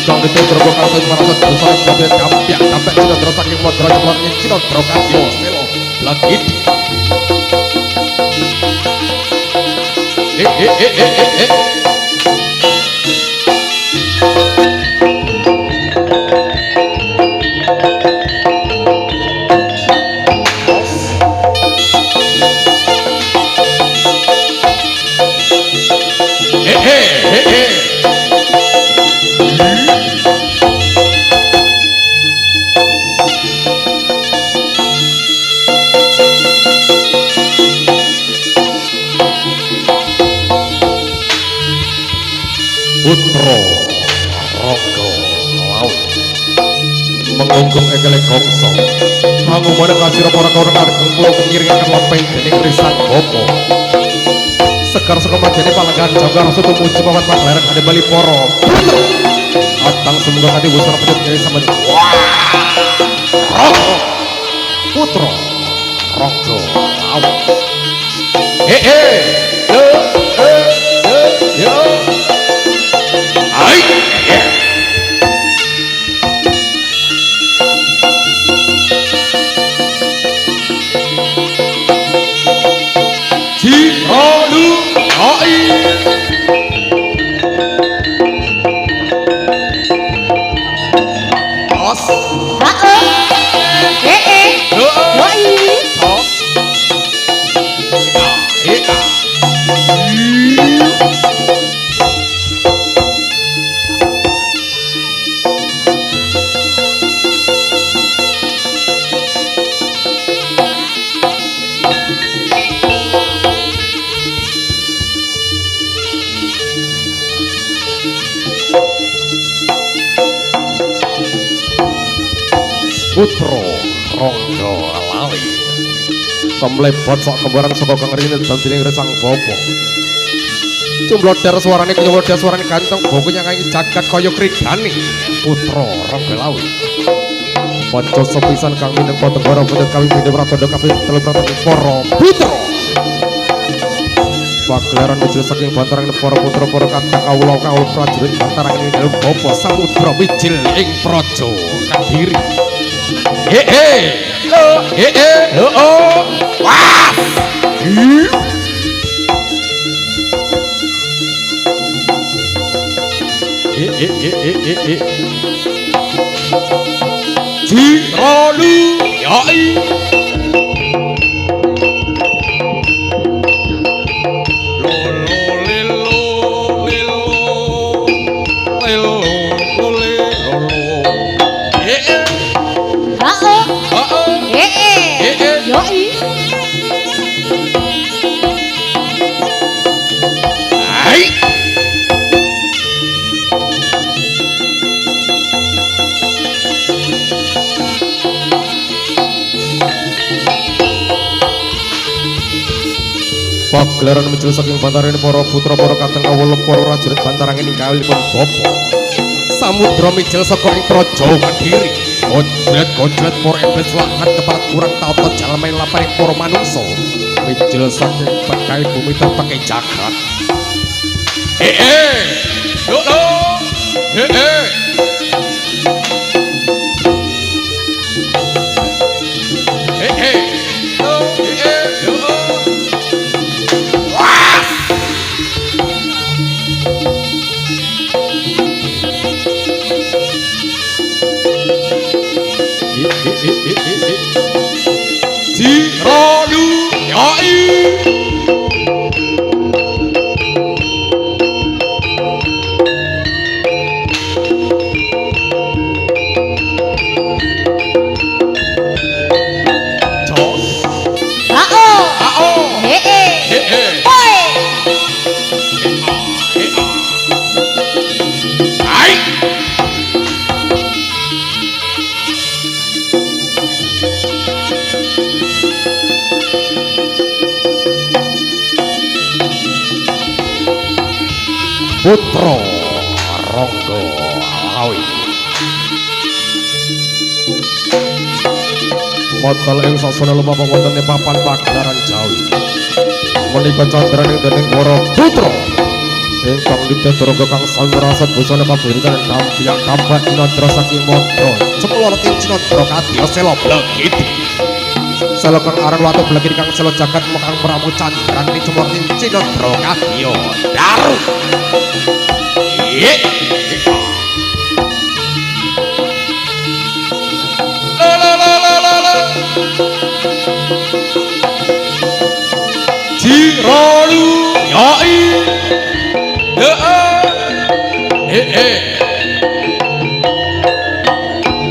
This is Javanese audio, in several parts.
Dong ditutur kok karo marasat dosa kabeh kampiak sampai Cinodra saking modra jemor ing Cinodra kadya sela legit. Putra Raga Laut mengunggung ekele gongso mangumana kasira para kawruh areng pulo pengiringan lempeng dening Risang Bapa sekar saka madene palenggan jaga rasa tumuju pawan pagelaran ade bali para putra atang semoga kadi busana pecut kiri sampeyan Putra Raga Laut yo Putra Raga Laut kemlebot sok kembaran saka kang rene dantining Risang Bapa cumblodher suarane kaya wedha suarane ganteng boko nyanyi jagat kaya krigane Putra Raga Laut panca sepisan kang minangka tenggara putih kawin bidhe pratandha kabeh telu pratandha para putra pagelaran mijil saking bantaran para putra para kadang kawula prajurit bantaran ing dalem bapa samudra mijil ing praja Kadiri. Was Jiralu yai pagelaran mijil saking bantaran para putra para kadang kawula para prajurit bantaran ing kalipun bapa samudra mijil saka ing praja Kadiri gojlet para iblis lahat keparat kurang tata jalmaning laparing para manungsa mijil saking pekai bumi terpakai jagat Jiralu yai Putra Raga Laut modal ing sasana lumampah wonten ing papan pagelaran Jawi menika candraning dening para putra ingkang ditedroga kang samrasat busana pabiritan dampiak dampak inadra saking mondo ceplorti cinadra kadya sela blegiti sela kang aran watu blegiti kang sela jagat mekang pramu candran ni ceplorti cinadra kadya daru iye Cirolu yai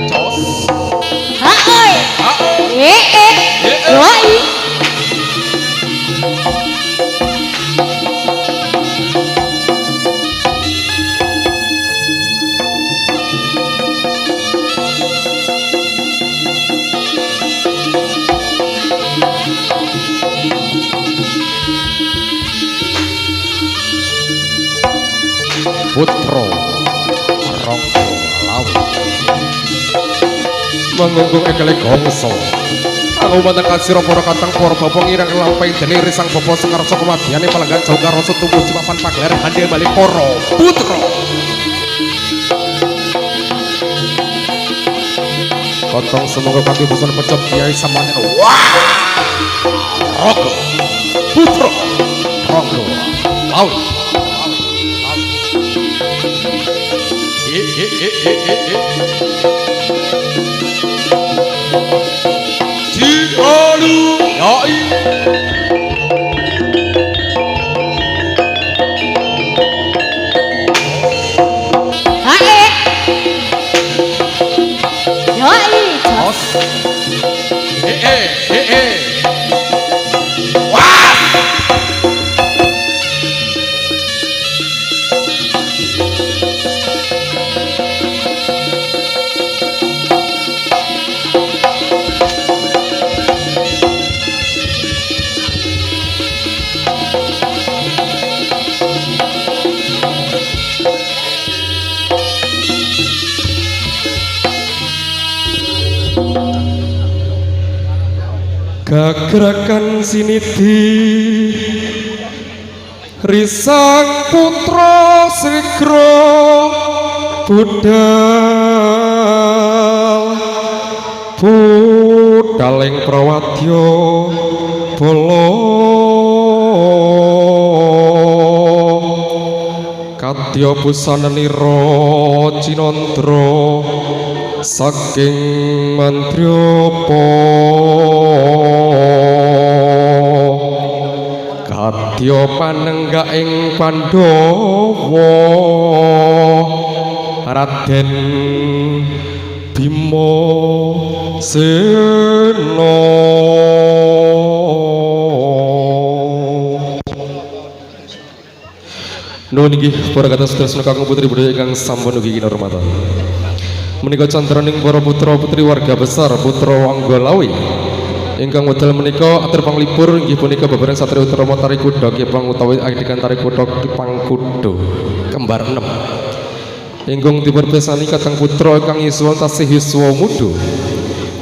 Jos Haoi Yoi Putro Ronggo Lawi mengunggung ekele gongso aku matang kasih para kantang para bapak ngirang lampai dene risang bapak sengarsa kematiane palenggan jauh karo setubuh cimapan pagler handil balik para putro kontong semoga kaki busan pecot kiai samanten wah Ronggo Putro Ronggo Lawi Cirolu yai Hae Yoi Jos wah Gagerakan siniti risang putra segro budaling prawadya bala kadya busananira cinandra saking mandrapa kadya panenggak ing Pandhawa Raden Bima Sena nuwun inggih para kados tresna kakung putri budaya ingkang sampun ugi kinurmatan menika candraning para putra putri warga besar Putra Wanggalawi ingkang wedal menika atur panglipur inggih punika babaran Satria Utama Tari Kuda Kepang utawi adegan Tari Kuda Kepang Kuda kembar 6 ingkang dipun pesani katang putra ingkang yuswa tasih yuswa muda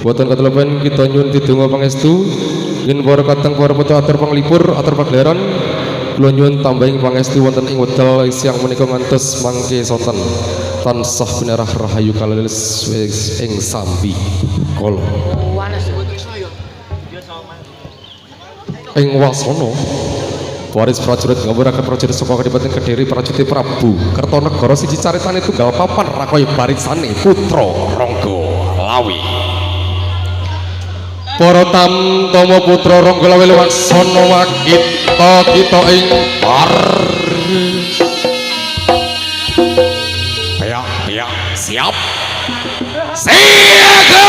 boten katelepen kita nyuwun tidonga pangestu yen para katang para putra atur panglipur atur pagelaran kula nyuwun tambahing pangestu wonten ing wedal siang menika ngantos mangke sonten tansah pinarah rahayu kaleles ing sambi kala ing wasana waris prajurit ngawuraken prajurit saka Kadipaten Kediri prajurit Prabu Kertanegara siji caritane tunggal papan rakaya barisane Putra Ronggo Lawi para tamtama Putra Ronggo Lawi laksana wakita kita ing baris ya siap siaga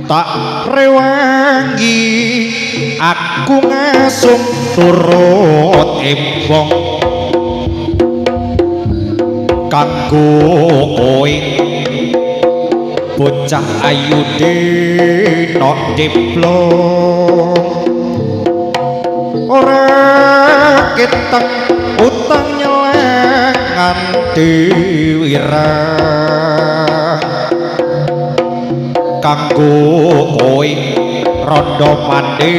tak rewangi aku ngasum turut embong kanggo kowe bocah ayu dino diplom ora keteng utang nyeleng nganti wirang kanggo kowe rondo mandi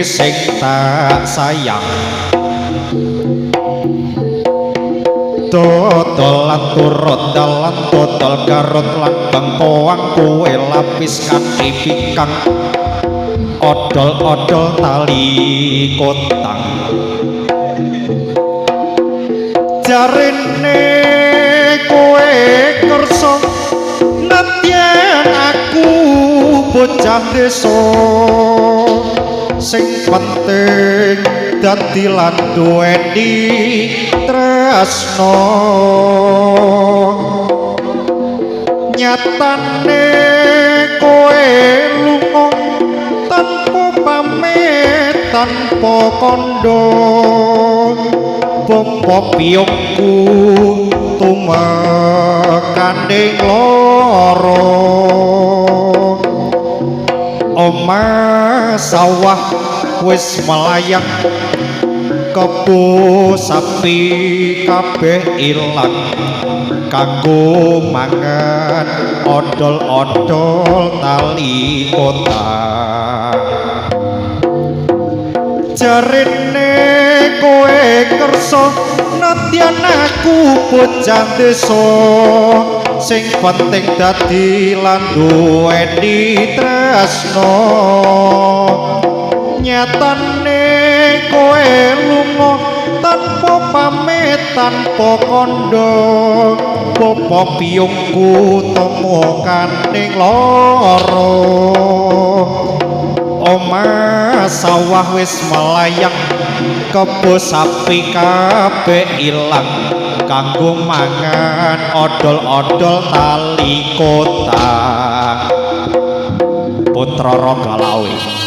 sing tak sayang dodolan turut dalan dodol garut lan bengkoang kowe lapis kanthi pikang odol-odol tali kotang jarine kowe kersa nadyan aku bocah desa sing penting dadi lan duweni tresno nyatane kowe lunga tanpa pamit tanpa kandha bapa piyungku tumekanding lara omah sawah wis melayang kebo sapi kabeh ilang kanggo mangan odol-odol tali kotak jarine kowe kersa nadyan aku bocah desa sing penting dadi lan duweni tresno nyatane kowe lunga tanpa pamit tanpa kandha bapa piyungku temukaning lara omah sawah wis melayang kebo sapi kabeh ilang kanggo mangan odol-odol tali kotak putra Ragalawe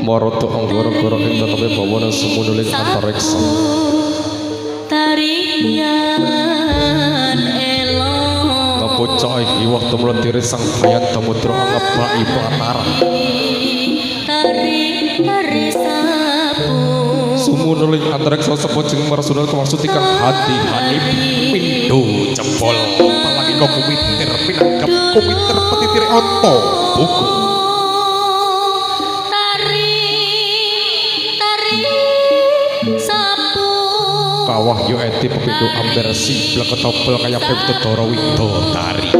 Maroto anggoro-goro ing tetep bawana semunuling antariksa tarian elok ngapocah iki waktu mletire sang bayat samudra ngebaki Batara tari sapu sumunuling antariksa sepojeng marsunal kemaksud ikan hati hanip pindo jempol apalagi kok kumitir pinanggap kumitir petitir oto buku kawah yo eti pepindo amber si bleketopel kaya pepto doro wido tari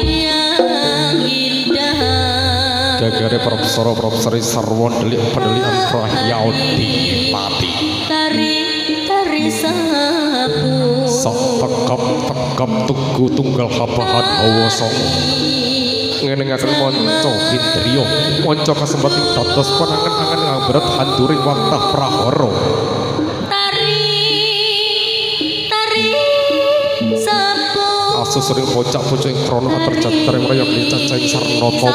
yang indah gagare profesor-profesori sarwon delik pendelian prahyauti pati tari sapu sok tekap tugu tunggal habahan hawa songo ngenengaken monco hindriyo monco kasembating dados panangan-angan ngabret handuring wantah prahara sering bocah-bocah yang krono terjatuh dari mereka yang dicacai sarana topo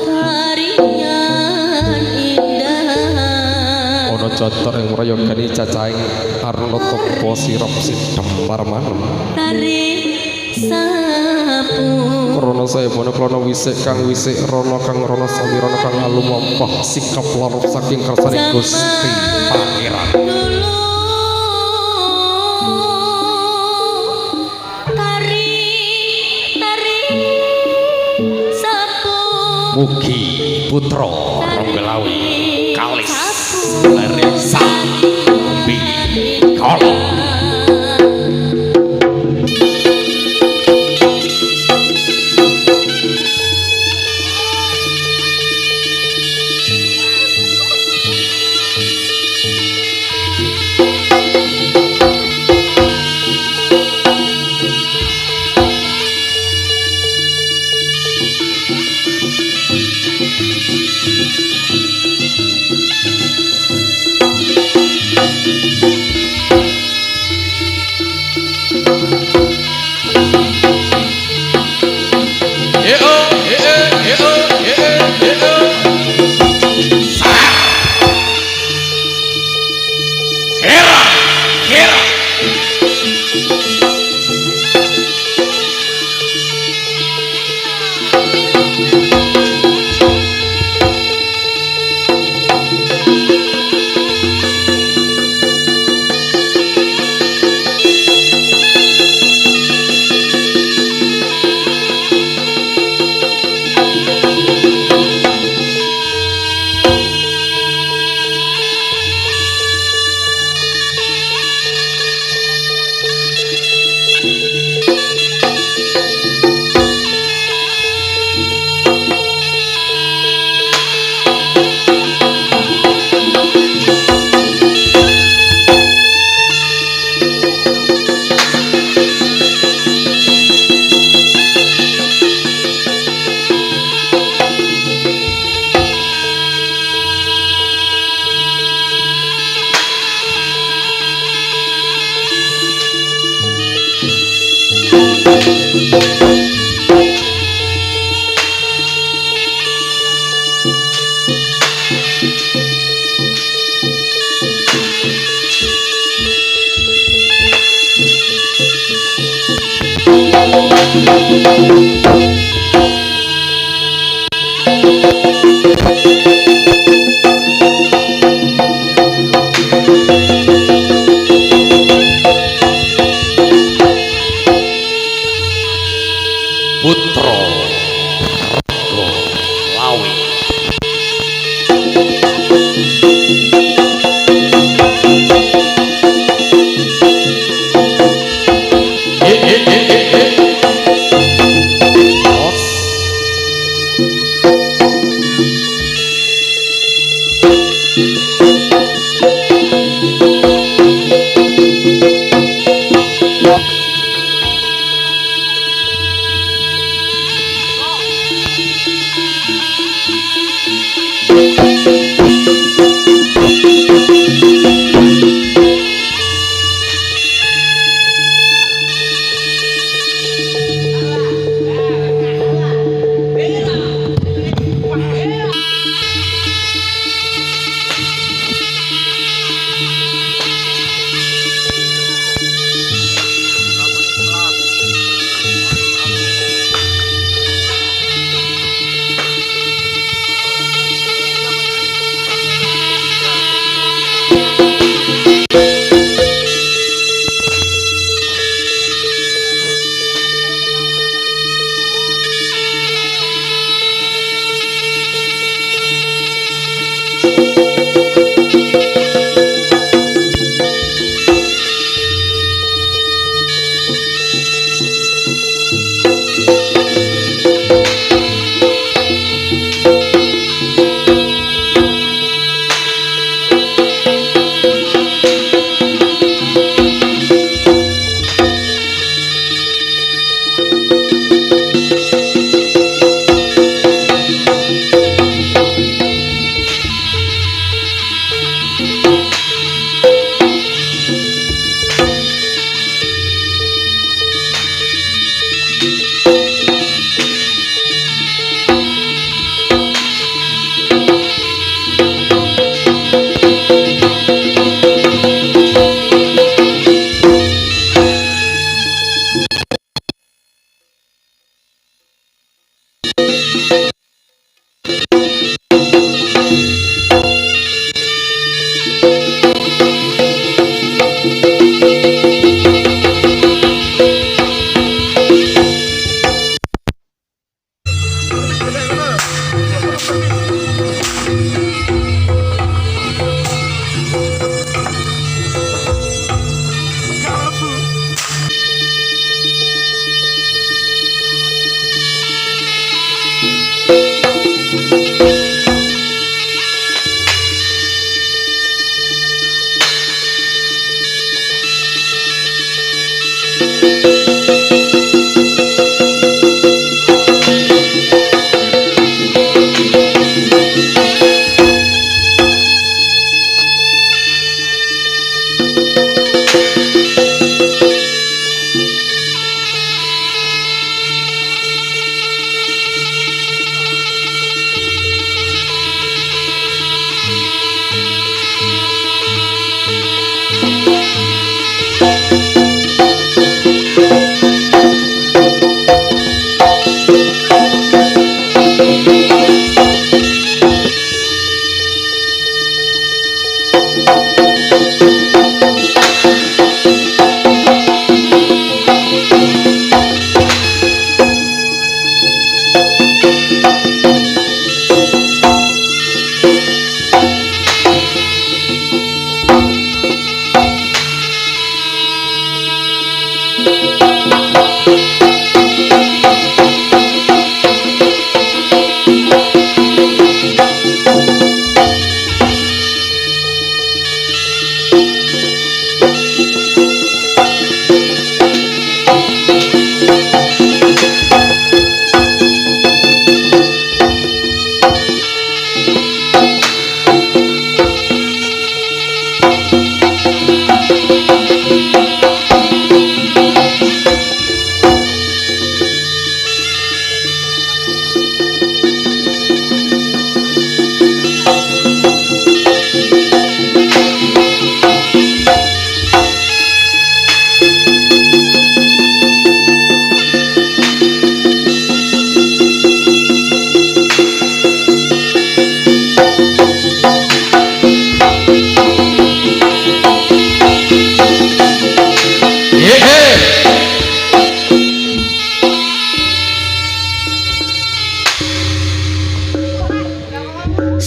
tarian indah ono jotor yang merayogani cacahing Arno Topo sirop sidem parmanem tari sapu Rono saya bono klono wisik kang wisik rono kang rono sami rono kang alumampah sikap loro saking kersane Gusti Pangeran dulu tari sapu mugi putra Ronggolawi kalis leresa bi kala putra Ronggolawi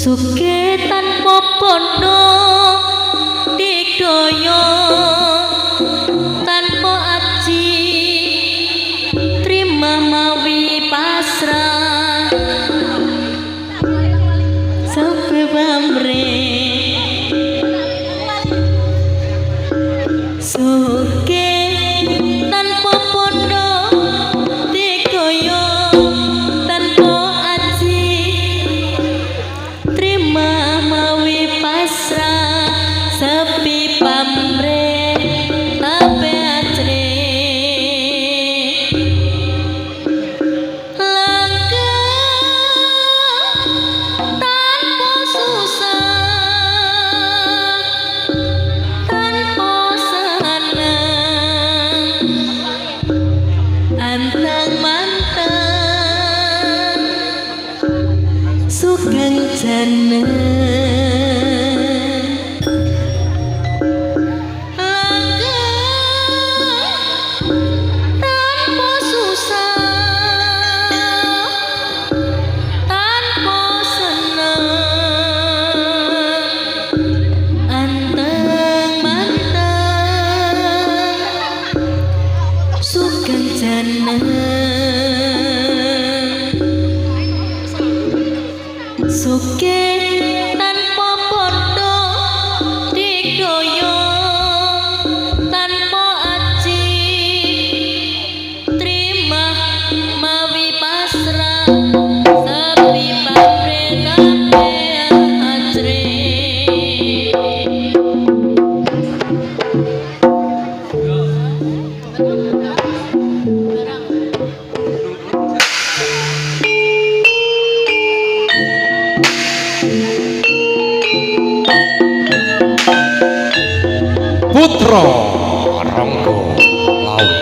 suke tanpa bondo digdaya tanpa aji terima mawi pasrah sampai pamre suke tanpa bondo digdaya tanpa aji terima mawi pasrah sepi pamre tape ajre langkah tanpa susah tanpa senang anteng manteng sugeng jeneng tanpa susah tanpa senang anteng manteng sugeng jeneng suke tanpa bondo digdaya tanpa aji terima mawi pasrah sepi pamre kabeh ajre Putra Rangga Lawi.